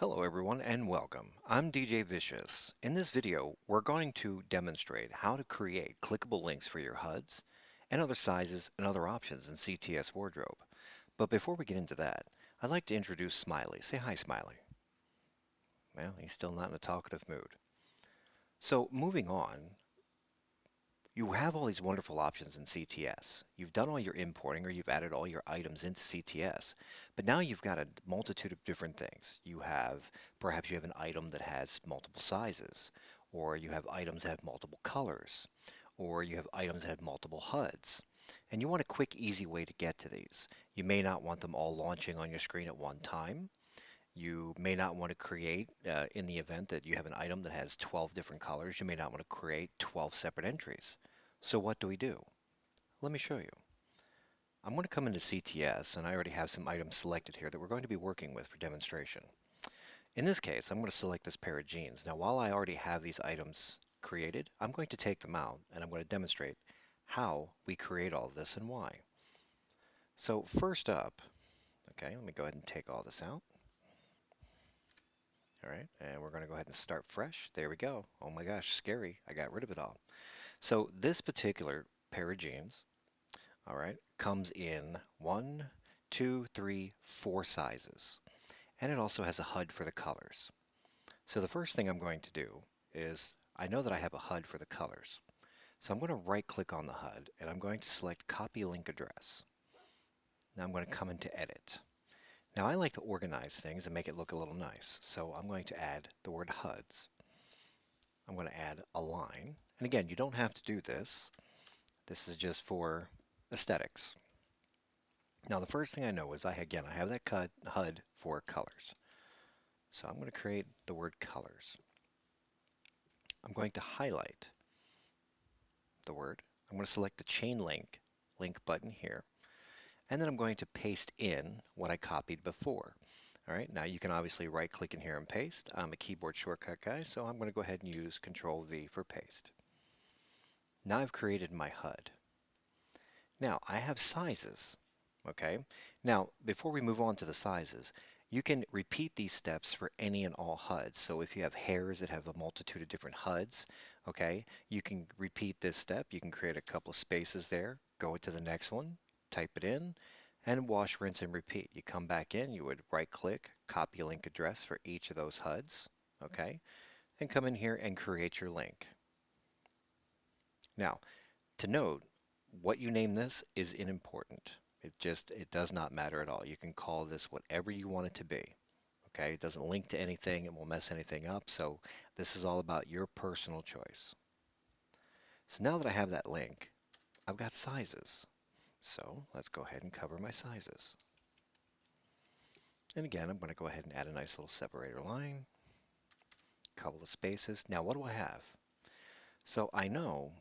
Hello everyone and welcome. I'm DJ Vicious. In this video, we're going to demonstrate how to create clickable links for your HUDs and other sizes and other options in CTS Wardrobe. But before we get into that, I'd like to introduce Smiley. Say hi, Smiley. Well, he's still not in a talkative mood. So moving on, you have all these wonderful options in CTS. You've done all your importing or you've added all your items into CTS, but now you've got a multitude of different things. Perhaps you have an item that has multiple sizes, or you have items that have multiple colors, or you have items that have multiple HUDs. And you want a quick, easy way to get to these. You may not want them all launching on your screen at one time. You may not want to create, in the event that you have an item that has 12 different colors, you may not want to create 12 separate entries. So what do we do? Let me show you. I'm going to come into CTS, and I already have some items selected here that we're going to be working with for demonstration. In this case, I'm going to select this pair of jeans. Now, while I already have these items created, I'm going to take them out, and I'm going to demonstrate how we create all of this and why. So first up, okay, let me go ahead and take all this out. All right, and we're going to go ahead and start fresh. There we go. Oh my gosh, scary. I got rid of it all. So this particular pair of jeans, all right, comes in one, two, three, four sizes. And it also has a HUD for the colors. So the first thing I'm going to do is, I know that I have a HUD for the colors. So I'm going to right click on the HUD and I'm going to select copy link address. Now I'm going to come into edit. Now I like to organize things and make it look a little nice. So I'm going to add the word HUDs. I'm going to add a line. And again, you don't have to do this. This is just for aesthetics. Now the first thing I know is I have that HUD for colors. So I'm going to create the word colors. I'm going to highlight the word. I'm going to select the chain link button here. And then I'm going to paste in what I copied before. All right, now you can obviously right click in here and paste. I'm a keyboard shortcut guy, so I'm going to go ahead and use Control V for paste. Now I've created my HUD. Now I have sizes. Okay, now before we move on to the sizes, you can repeat these steps for any and all HUDs. So if you have hairs that have a multitude of different HUDs, okay, you can repeat this step. You can create a couple of spaces there, go to the next one, type it in, and wash, rinse, and repeat. You come back in, you would right click, copy link address for each of those HUDs, okay, and come in here and create your link. Now, to note, what you name this is unimportant. It does not matter at all. You can call this whatever you want it to be. Okay, it doesn't link to anything, it won't mess anything up, so this is all about your personal choice. So now that I have that link, I've got sizes. So let's go ahead and cover my sizes. And again, I'm going to go ahead and add a nice little separator line, couple of spaces. Now what do I have? So I know,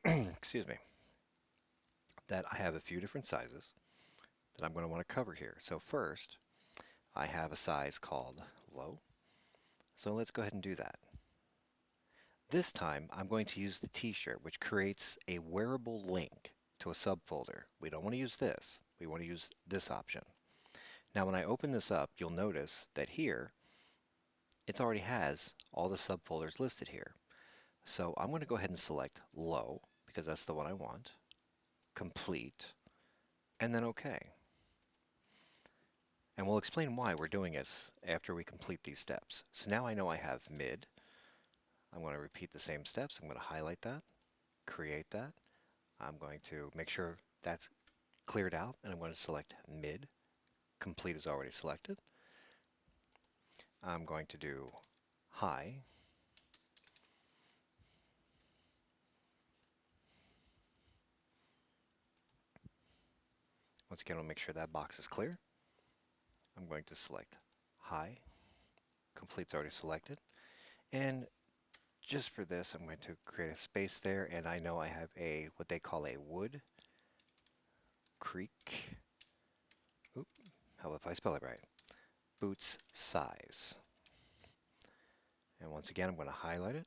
excuse me, that I have a few different sizes that I'm going to want to cover here. So first, I have a size called low. So let's go ahead and do that. This time, I'm going to use the t-shirt, which creates a wearable link to a subfolder. We don't want to use this. We want to use this option. Now, when I open this up, you'll notice that here, it already has all the subfolders listed here. So I'm going to go ahead and select low, because that's the one I want, complete, and then OK. And we'll explain why we're doing this after we complete these steps. So now I know I have mid. I'm going to repeat the same steps. I'm going to highlight that, create that. I'm going to make sure that's cleared out, and I'm going to select mid. Complete is already selected. I'm going to do high. Once again, I'll make sure that box is clear. I'm going to select high. Complete's already selected. And just for this, I'm going to create a space there, and I know I have what they call a wood creek. Oop, how if I spell it right? Boots size. And once again, I'm going to highlight it.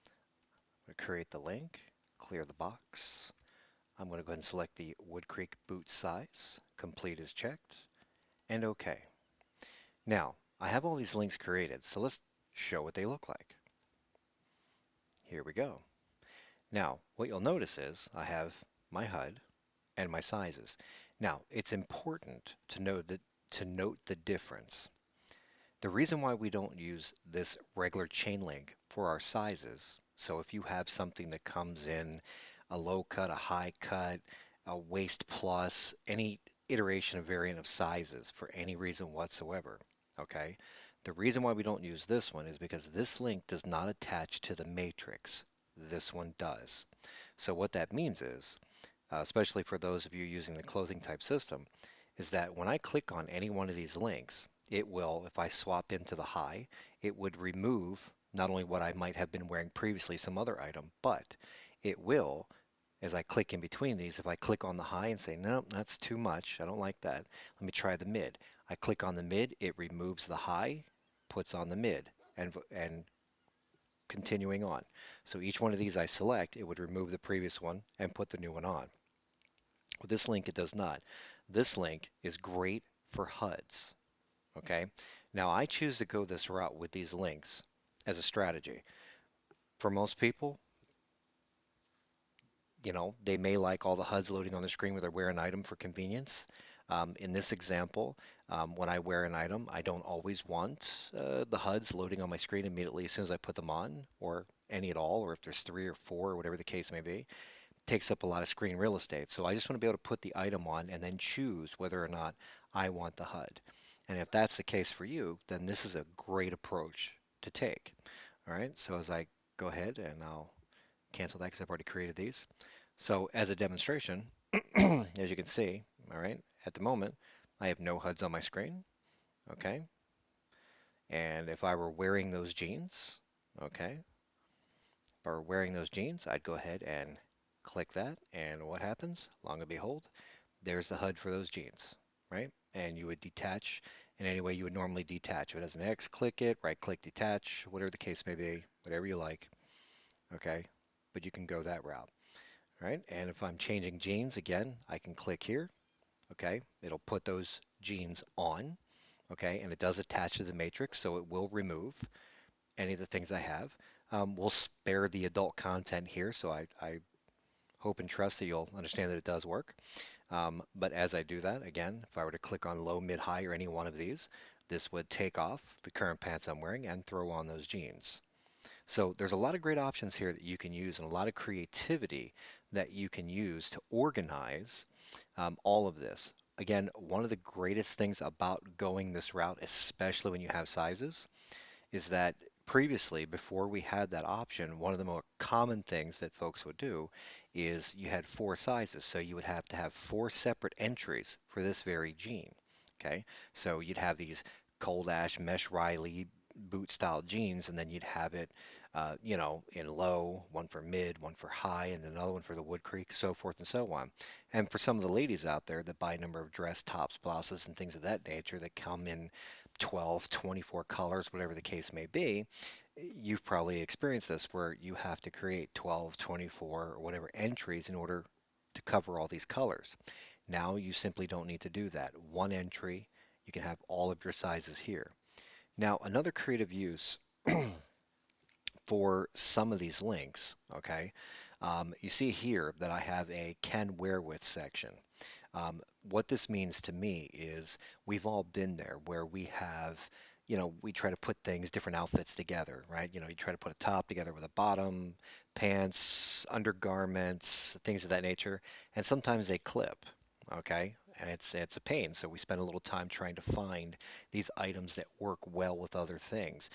I'm going to create the link, clear the box. I'm going to go ahead and select the Wood Creek boot size. Complete is checked, and OK. Now, I have all these links created, so let's show what they look like. Here we go. Now, what you'll notice is I have my HUD and my sizes. Now, it's important to note the difference. The reason why we don't use this regular chain link for our sizes, so if you have something that comes in a low cut, a high cut, a waist plus, any iteration of variant of sizes for any reason whatsoever, okay? The reason why we don't use this one is because this link does not attach to the matrix. This one does. So what that means is, especially for those of you using the clothing type system, is that when I click on any one of these links, it will, if I swap into the high, it would remove not only what I might have been wearing previously, some other item, but it will, as I click in between these, if I click on the high and say, no, that's too much, I don't like that, let me try the mid. I click on the mid, it removes the high, puts on the mid, and continuing on. So each one of these I select, it would remove the previous one and put the new one on. With this link, it does not. This link is great for HUDs. Okay. Now I choose to go this route with these links as a strategy. For most people, they may like all the HUDs loading on the screen where they wear an item for convenience. In this example, when I wear an item, I don't always want the HUDs loading on my screen immediately as soon as I put them on, or any at all, or if there's three or four, or whatever the case may be. Takes up a lot of screen real estate. So I just want to be able to put the item on and then choose whether or not I want the HUD. And if that's the case for you, then this is a great approach to take. All right, so as I go ahead and I'll cancel that because I've already created these. So as a demonstration, as you can see, all right, at the moment, I have no HUDs on my screen, okay? And if I were wearing those jeans, okay, if I were wearing those jeans, I'd go ahead and click that, and what happens? Long and behold, there's the HUD for those jeans, right? And you would detach in any way you would normally detach. If it has an X, click it, right click, detach, whatever the case may be, whatever you like, okay? But you can go that route, right? And if I'm changing jeans, again, I can click here, okay? It'll put those jeans on, okay? And it does attach to the matrix, so it will remove any of the things I have. We'll spare the adult content here, so I hope and trust that you'll understand that it does work. But as I do that, again, if I were to click on low, mid, high, or any one of these, this would take off the current pants I'm wearing and throw on those jeans. So there's a lot of great options here that you can use and a lot of creativity that you can use to organize all of this. Again, one of the greatest things about going this route, especially when you have sizes, is that previously, before we had that option, one of the more common things that folks would do is you had four sizes. So you would have to have four separate entries for this very jean. Okay, so you'd have these cold ash mesh Riley boot style jeans, and then you'd have it, in low, one for mid, one for high, and another one for the Wood Creek, so forth and so on. And for some of the ladies out there that buy a number of dress tops, blouses, and things of that nature that come in 12, 24 colors, whatever the case may be, you've probably experienced this where you have to create 12, 24, or whatever entries in order to cover all these colors. Now you simply don't need to do that. One entry, you can have all of your sizes here. Now, another creative use for some of these links, okay, you see here that I have a can wear with section. What this means to me is we've all been there where we have, we try to put things, different outfits together, right? You try to put a top together with a bottom, pants, undergarments, things of that nature, and sometimes they clip, okay? And it's a pain. So we spend a little time trying to find these items that work well with other things.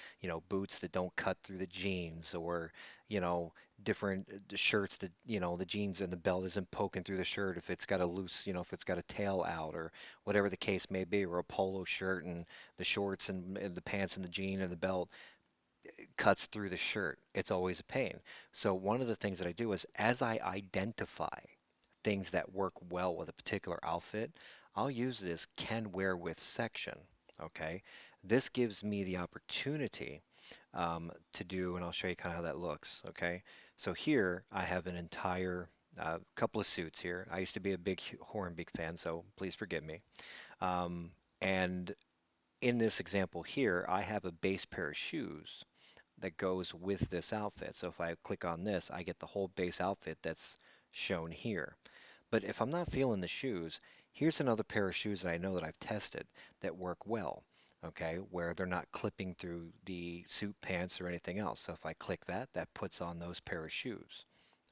Boots that don't cut through the jeans, or you know, different shirts that, the jeans and the belt isn't poking through the shirt if it's got a loose, if it's got a tail out, or whatever the case may be, or a polo shirt and the shorts and the pants and the jean and the belt cuts through the shirt. It's always a pain. So one of the things that I do is as I identify things that work well with a particular outfit, I'll use this can wear with section. Okay, this gives me the opportunity to do, and I'll show you kind of how that looks. Okay, so here I have an entire couple of suits here. I used to be a big Hornbeak fan, so please forgive me. And in this example here, I have a base pair of shoes that goes with this outfit. So if I click on this, I get the whole base outfit that's shown here. But if I'm not feeling the shoes, here's another pair of shoes that I know that I've tested that work well, okay, where they're not clipping through the suit pants or anything else. So if I click that, that puts on those pair of shoes.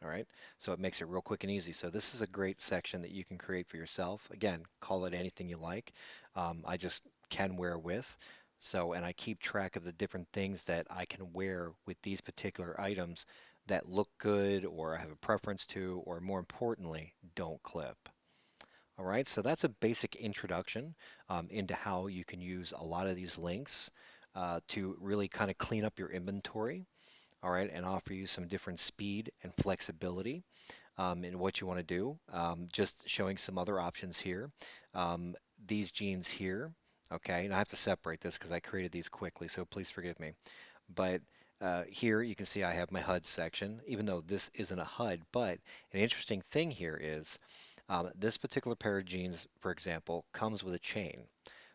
All right, so it makes it real quick and easy. So this is a great section that you can create for yourself. Again, call it anything you like. I just can wear with. So, and I keep track of the different things that I can wear with these particular items that look good or I have a preference to, or more importantly, don't clip. All right, so that's a basic introduction into how you can use a lot of these links to really kind of clean up your inventory, all right, and offer you some different speed and flexibility in what you want to do. Just showing some other options here. Um, these jeans here, okay, and I have to separate this because I created these quickly, so please forgive me. But here you can see I have my HUD section, even though this isn't a HUD. But an interesting thing here is this particular pair of jeans, for example, comes with a chain.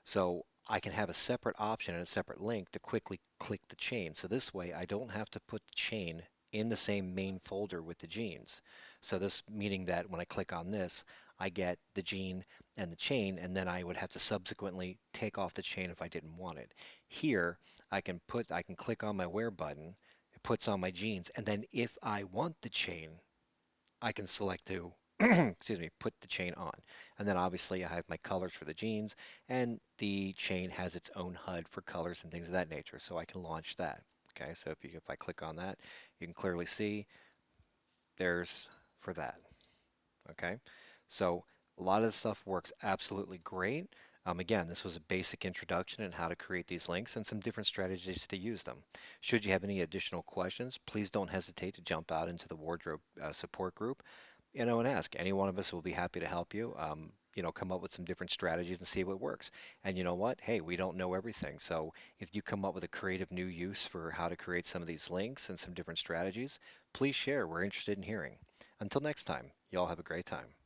So I can have a separate option and a separate link to quickly click the chain. So this way I don't have to put the chain in the same main folder with the jeans. So this meaning that when I click on this, I get the jean and the chain, and then I would have to subsequently take off the chain if I didn't want it. Here, I can click on my wear button, it puts on my jeans, and then if I want the chain, I can select to, excuse me, put the chain on. And then obviously I have my colors for the jeans, and the chain has its own HUD for colors and things of that nature, so I can launch that. Okay, so if I click on that, you can clearly see there's for that. Okay, so a lot of this stuff works absolutely great. Again, this was a basic introduction on how to create these links and some different strategies to use them. Should you have any additional questions, please don't hesitate to jump out into the wardrobe support group, and ask. Any one of us will be happy to help you. Come up with some different strategies and see what works. And you know what? Hey, we don't know everything. So if you come up with a creative new use for how to create some of these links and some different strategies, please share. We're interested in hearing. Until next time, y'all have a great time.